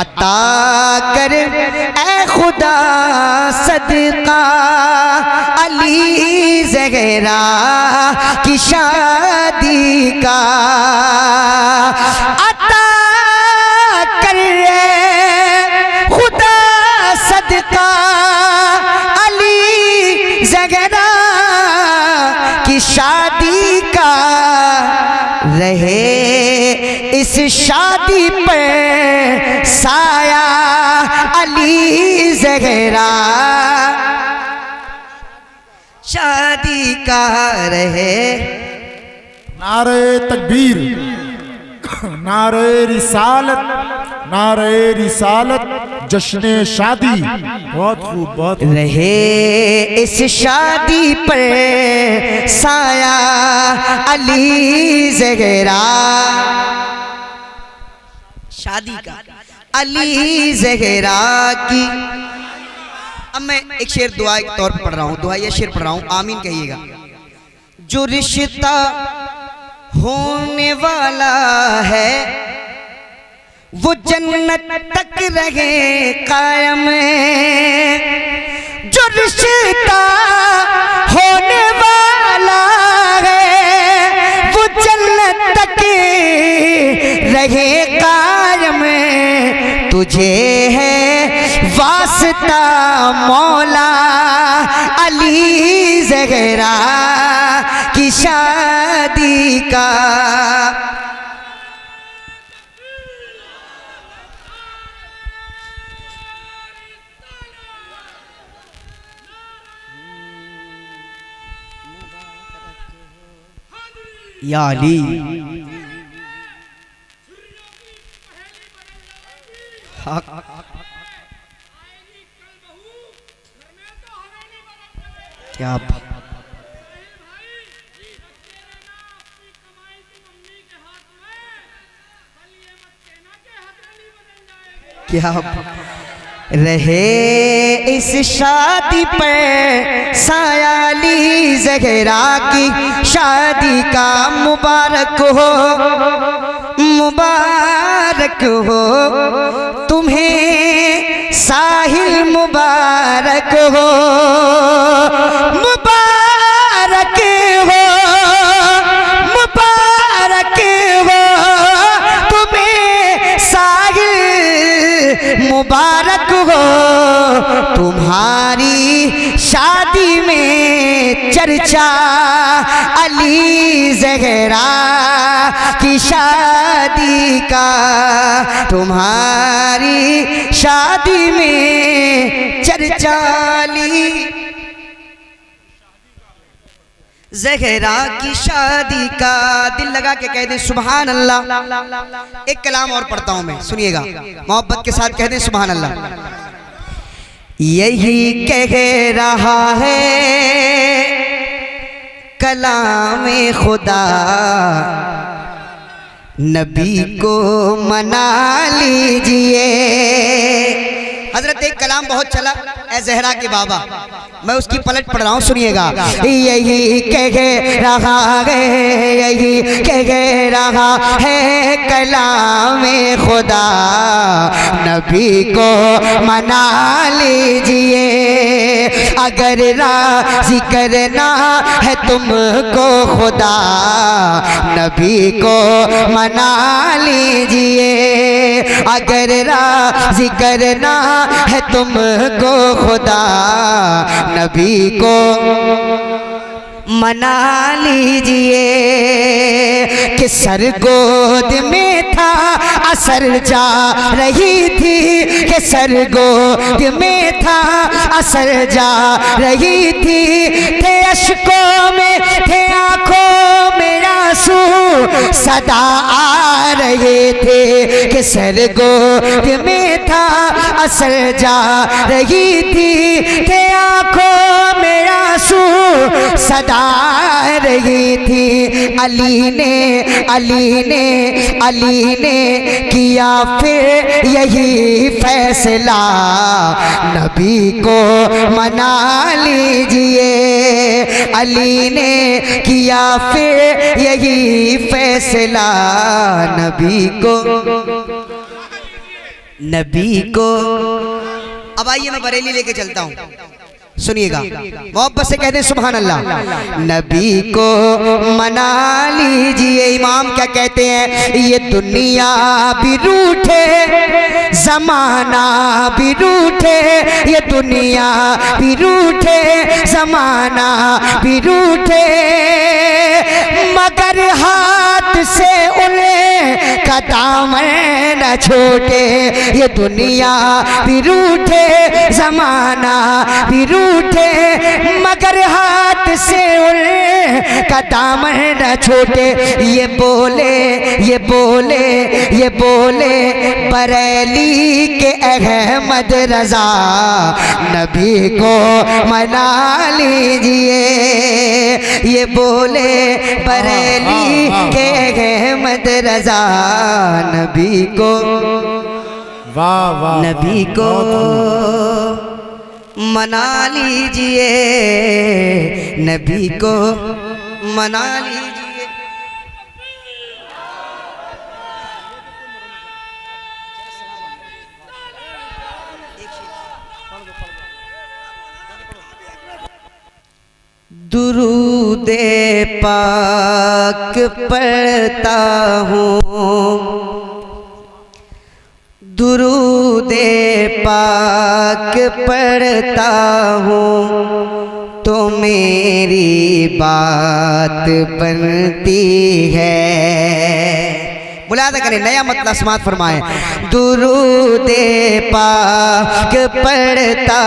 अता कर ए खुदा सदका अली ज़हरा की शादी का। अता कर ए खुदा सदका अली ज़हरा की शादी का। रहे इस शादी पर साया अली ज़हरा शादी का रहे। नारे तकबीर, नारे रिसालत, नारे रिसालत, जश्न शादी। बहुत खूब, बहुत रहे इस शादी पर साया अली ज़हरा शादी का अली ज़हरा की। अब मैं एक शेर दुआ के तौर पर पढ़ रहा हूँ, दुआ या शेर पढ़ रहा हूँ, आमीन कहिएगा। जो रिश्ता होने वाला है वो जन्नत तक रहे कायम। जो रिश्ता होने वाला है वो जन्नत तक रहे कायम। तुझे है वास्ता मौला अली ज़हरा की शादी का। या अली क्या क्या रहे इस शादी पर साया अली ज़हरा की शादी का। मुबारक हो, मुबारक हो तुम्हें साहिल, मुबारक हो, मुबारक हो, मुबारक हो तुम्हें साहिल, मुबारक हो। तुम्हारी शादी में चर्चा अली ज़हरा की शादी का। तुम्हारी शादी में चर्चा अली ज़हरा की शादी का। दिल लगा के कह दे सुभान अल्लाह। एक कलाम और पढ़ता हूं मैं, सुनिएगा, मोहब्बत के साथ कह दे सुभान अल्लाह। यही कह रहा है कलामे खुदा नबी को मना लीजिए। हजरत एक कलाम बहुत चला ए ज़हरा के बाबा, मैं उसकी पलट पढ़ रहा हूँ, सुनिएगा। यही कह रहा है, यही कह रहा है कलामे खुदा नबी को मना लीजिए। अगर राज़ी करना है तुमको खुदा नबी को मना लीजिए। अगर राज़ी करना है तुमको खुदा नबी को मना लीजिए। कि सर गोद में था असर जा रही थी, कि सर गोद में था असर जा रही थी। थे अश्कों में, थे आँखों में आंसू सदा आ रहे थे। कि सर गोद में था असर जा रही थी, थे आँखों में आंसू सदा आ रही थी। अली ने, अली ने, अली ने किया फिर यही फैसला नबी को मना लीजिए। अली ने किया फिर यही फैसला नबी को नबी को। अब आइए मैं बरेली लेके चलता हूँ, सुनिएगा, मोहब्बत से कहते हैं सुभान अल्लाह। नबी को मना लीजिए, इमाम क्या कहते हैं, ये दुनिया भी रूठे जमाना भी रूठे, ये दुनिया भी रूठे जमाना भी रूठे, मगर हाथ से उन्हें का दामन न छोटे, ये दुनिया भी रूठे जमाना भी रूठे, मगर हाथ से उन्हें का दामन न छोटे। ये बोले ये बोले ये बोले बरेली के अहमद रजा, नबी को मना लीजिए, ये बोले बरेली के अहमद रजा, नबी को, वाह वाह, नबी को मना लीजिए, नबी को मना लीजिए। दुरूदे पाक पढ़ता हूँ, दुरूदे पाक पढ़ता हूँ, तो मेरी बात बनती है। मुलादा करें, नया मतलब समात फरमाएं। दुरूदे पाक पढ़ता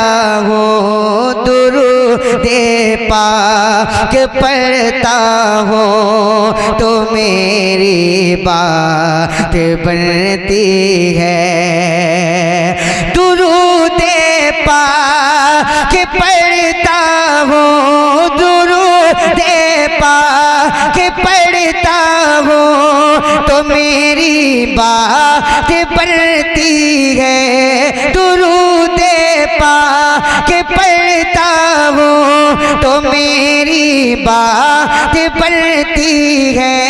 हूँ, दुरूदे पाक पढ़ता हूँ, तो मेरी बात बनती है। दुरूदे पाक पढ़ता हूँ, दुरूदे पाक पढ़ता हूँ, तो मेरी बात बनती है। दुरूदे पाक पढ़ता हूँ, तो मेरी बात बनती है।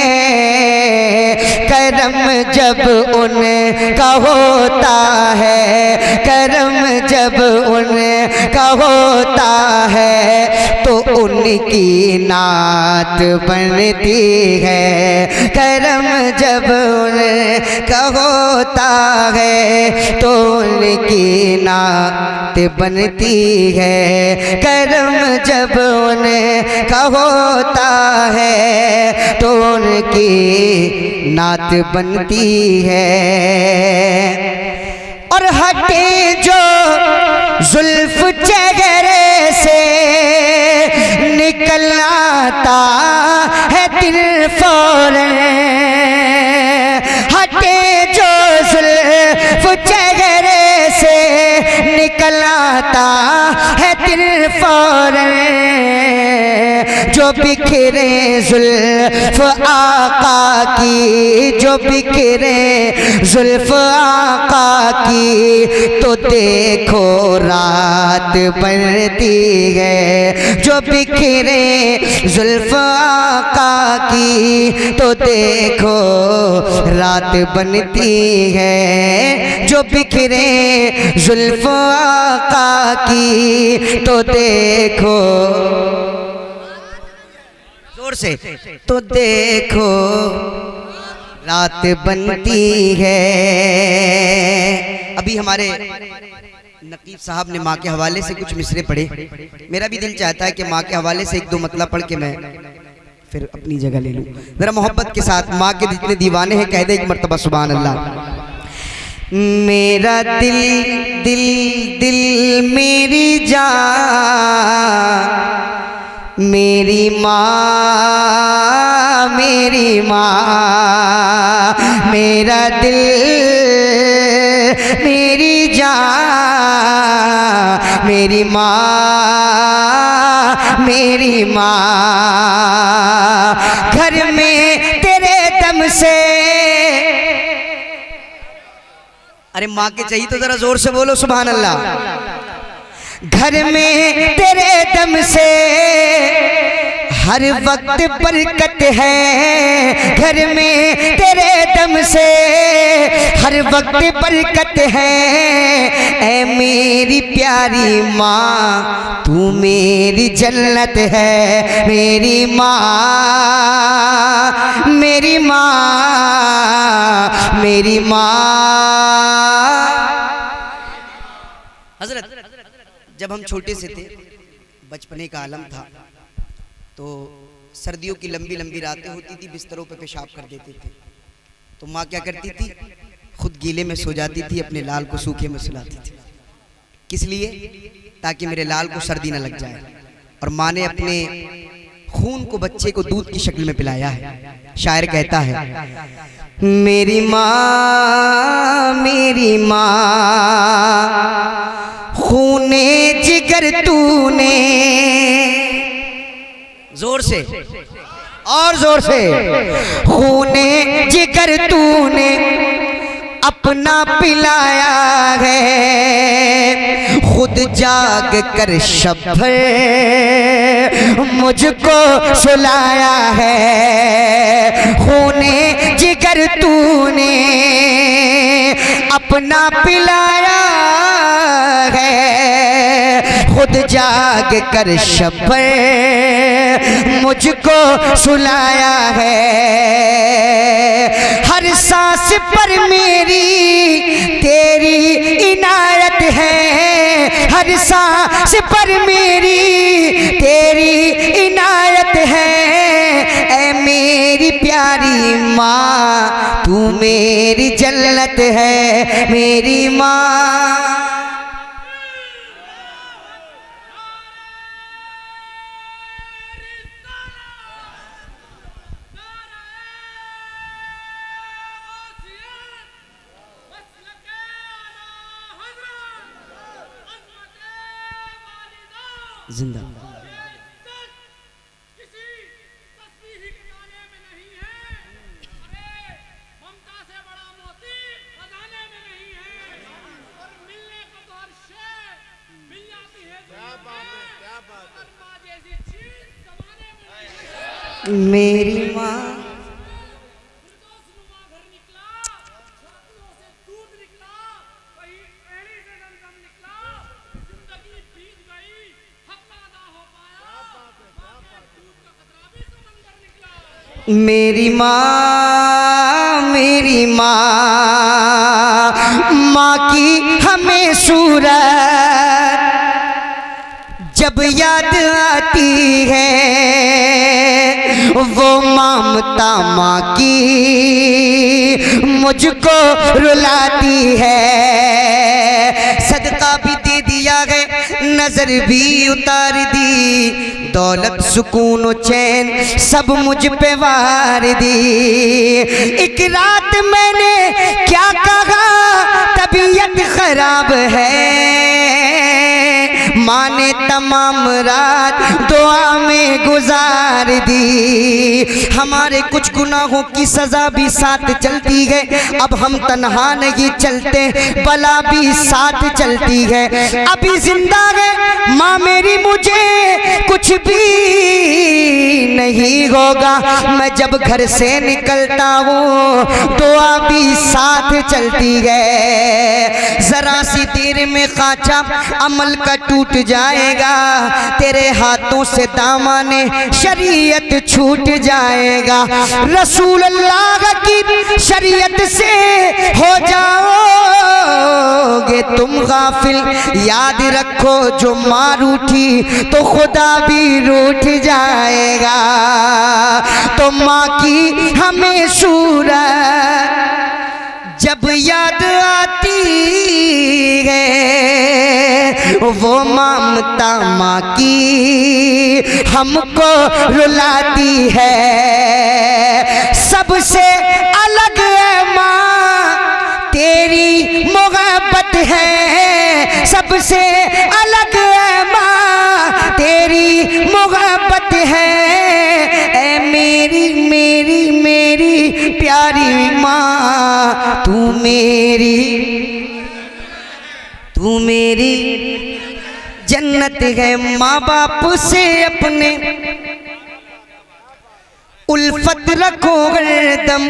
करम जब उनका होता है, करम जब उनका होता है, तो उनकी नात बनती है। करम जब उनका होता है, तो उनकी नात बनती है। करम जब उनका होता है, तो उनकी नात बनती है। और हटे जो जुल्फ चेहरे से निकल आता है दिल फौरन, हटे जो जुल्फ चेहरे से निकल आता है दिल फौरन, जो बिखरे जुल्फ आका की, जो बिखरे जुल्फ आका की, तो देखो रात बनती है। जो बिखरे जुल्फ आका की, तो देखो रात बनती है। जो बिखरे जुल्फ आका की, तो देखो जोर से, तो देखो रात बनती है। अभी हमारे नकीब साहब ने माँ के हवाले से कुछ मिसरे पढ़े, मेरा भी दिल चाहता है कि माँ के हवाले से एक दो मतलब पढ़ के मैं फिर अपनी जगह ले लूँ। जरा मोहब्बत के साथ, माँ के जितने दीवाने हैं कह दे एक मर्तबा सुभान अल्लाह। मेरा दिल दिल दिल मेरी जान, मेरी माँ मेरी माँ, मेरा दिल मेरी जान, मेरी माँ मेरी माँ, घर में तेरे दम से। अरे माँ के चाहिए तो जरा जोर से बोलो सुभान अल्लाह। घर में तेरे दम से हर वक्त बरकत है घर में तेरे दम से, हर वक्त बरकत है ऐ मेरी प्यारी माँ, तू मेरी जन्नत है मेरी माँ, मेरी माँ, मेरी माँ। हजरत जब हम छोटे से थे, बचपने का आलम था, तो सर्दियों की लंबी लंबी रातें होती थी, बिस्तरों पे पेशाब कर देते थे, तो माँ क्या करती थी, खुद गीले में सो जाती थी, अपने लाल को सूखे में सुलाती थी। किस लिए? ताकि मेरे लाल को सर्दी न लग जाए। और माँ ने अपने खून को बच्चे को दूध की शक्ल में पिलाया है। शायर कहता है, मेरी माँ, मेरी माँ, खूने जिगर तूने, जोर से और जोर से, खूने जिगर तूने अपना पिलाया है, खुद जाग कर शब मुझको सुलाया है, खूने जिगर तूने अपना पिलाया है, खुद जाग कर शब मुझको सुलाया है। हर सांस पर मेरी तेरी इनायत है, हर सांस पर मेरी तेरी इनायत है ऐ मेरी प्यारी माँ, तू मेरी जन्नत है मेरी माँ। जिंदा मेरी माँ, मेरी माँ, मेरी माँ, माँ की हमें सूरत जब याद आती है, वो ममता माँ की मुझको रुलाती है। सदका भी दे दिया है, नजर भी उतार दी, दौलत सुकून और चैन सब मुझ पे वार दी। एक रात मैंने क्या कहा, तबीयत खराब है, माँ ने तमाम रात दुआ में गुजार दी। हमारे कुछ गुनाहों की सजा भी साथ चलती है, अब हम तन्हा नहीं चलते, बला भी साथ चलती है। अभी जिंदा है माँ मेरी, मुझे कुछ भी नहीं होगा, मैं जब घर से निकलता हूँ दुआ भी साथ चलती है। जरा सी देर में खाचा अमल का टूट जाएगा, तेरे हाथों से दामने शरीयत छूट जाएगा। रसूल अल्लाह की शरीयत से हो जाओगे तुम गाफिल, याद रखो जो मार उठी तो खुदा भी रूठ जाएगा। तो माँ की हमें सूरत जब याद आती है, वो ममता माँ की हमको रुलाती है। सबसे अलग है माँ तेरी मोहब्बत है, सबसे अलग है माँ तेरी मोहब्बत है। ऐ मेरी मेरी मेरी प्यारी माँ, तू मेरी जन्नत है। माँ बाप से अपने उल्फत रखो हरदम,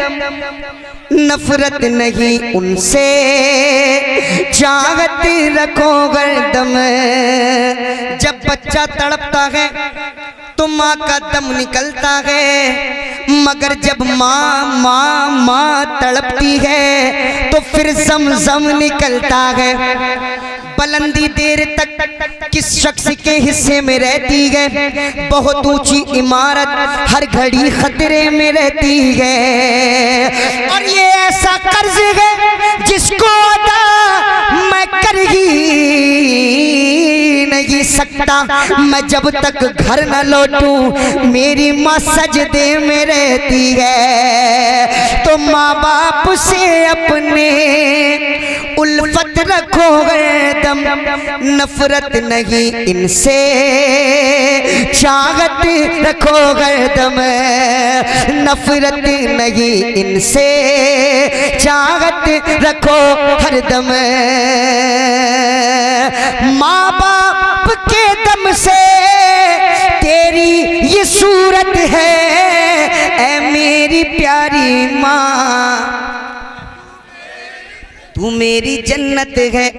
नफरत नहीं उनसे, चाहत रखो हरदम। जब बच्चा तड़पता है तो माँ का दम निकलता है, मगर जब माँ माँ माँ तड़पती है तो फिर जमजम निकलता है। बुलंदी देर तक किस शख्स के हिस्से में रहती है, बहुत ऊंची इमारत हर घड़ी खतरे में रहती है। और ये ऐसा कर्ज है जिसको अदा मैं कर ही नहीं सकता। मैं जब तक घर न लौटूं मेरी माँ सजदे में रहती है। तो माँ बाप से अपने उल्फत रखो हरदम, नफरत नहीं इनसे, चाहत रखो हरदम। नफरत नहीं इनसे, चाहत रखो हरदम। माँ बाप के दम से तेरी ये सूरत है, ऐ मेरी प्यारी माँ तू मेरी जन्नत है।